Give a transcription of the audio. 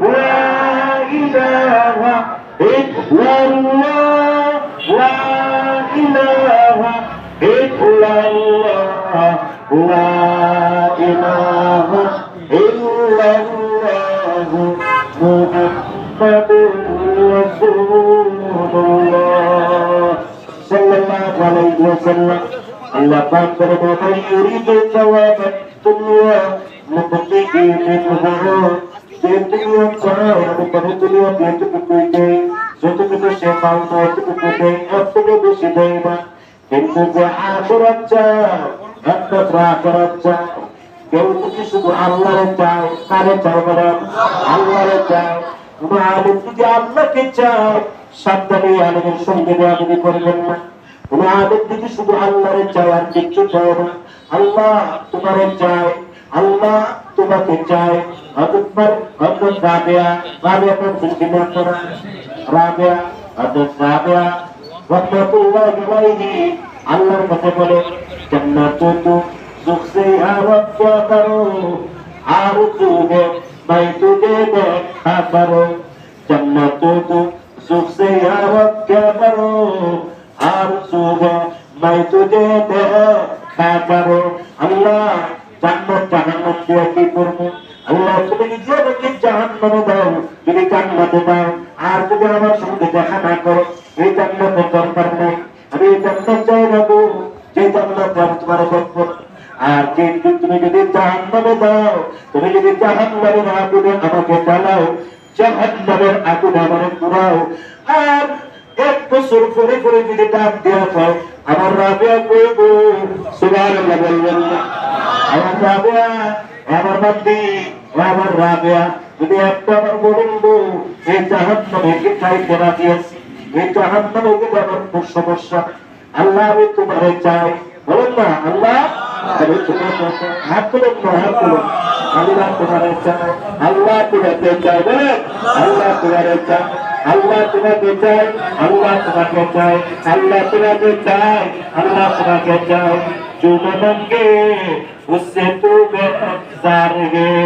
লা ইলাহা ইল্লাল্লাহ লা ইলাহা ইল্লাল্লাহ লা ইলাহা ইল্লাল্লাহ মুহাম্মাদুর রাসূলুল্লাহ সাল্লাল্লাহু আলাইহি ওয়াসাল্লাম। আল্লাহ পাক বলেন ইউরিদু সাওয়াবাদ দুনিয়া মুবতাগি মিনহু, যে দুনিয়া চায় আমি তাকে দুনিয়া যেটুকু দেই, যতটুকু সে পায় না ততটুকু দেই, এর থেকে বেশি দেই না। কিন্তু যে আখিরাত চায়, একমাত্র আখিরাত চায়, কেউ যদি শুধু আল্লাহরে চায়, কারে চায় বলেন? আল্লাহরে চায়। আলিম যদি আল্লাহকে চায়, সাবধানে আলিমের সঙ্গে বেয়াদবি করবেন না। কোন আলিম যদি শুধু আল্লাহরে চায় আর কিচ্ছু চায় না, আল্লাহ তোমারে চায়, আল্লাহ তোমাকে চায়। হযরত রাবিয়া কোন সিলসিলা করা রাবিয়া হযরত রাবিয়া রাহমাতুল্লাহি আলাইহি আল্লাহর কাছে বলে জান্নাতু যুকসিহা ওয়া করো আর তুহে मैं तुझे देखा करो जन्नतों को যুকসিহা ওয়া করো আর তুহে मैं तुझे देखा करो। আল্লাহ জান্নাত জাহান্নাম দিয়ে কি করবো? আল্লাহ তুমি নিজে আমাকে জাহান্নামে দাও, যদি জান্নাতে দাও, আর যদি আমার সঙ্গে দেখা না করো, এই জান্নাতের দরকার নেই। আমি এই জান্নাত চাই না গো, যে জান্নাত আমি তোমার দেখবো। আর যে তুমি যদি জাহান্নামে দাও, তুমি যদি জাহান্নামের আগুনে আমাকে জ্বালাও, জাহান্নামের আগুনে আমাকে পুরাও, আর 1 বছর পরে পরে যদি ডাক দেওয়া হয়, আমার রাবিয়া কইবো সুবহানাল্লাহ বলবেন না? আমার রাবিয়া, আমার বান্দি, আমার রাবিয়া যদি একটা আমার বলেন গো, এই জাহান্নামে কি চাইতে রাজি আছি, এই জাহান্নামে কি আমার সমস্যা, আল্লাহ আমি তোমারে চাই, বলেন না? আল্লাহ আমি তোমাকে হাত তুলেন না, হাত তুলেন। আল্লাহ তোমারে চাই, আল্লাহ তোমাকে চাই, বলেন আল্লাহ তোমারে চাই, আল্লাহ তোমাকে চাই, আল্লাহ তোমাকে চাই, আল্লাহ তোমাকে চাই, আল্লাহ তোমাকে চাই। जो मांगे उससे तू बेजार गे।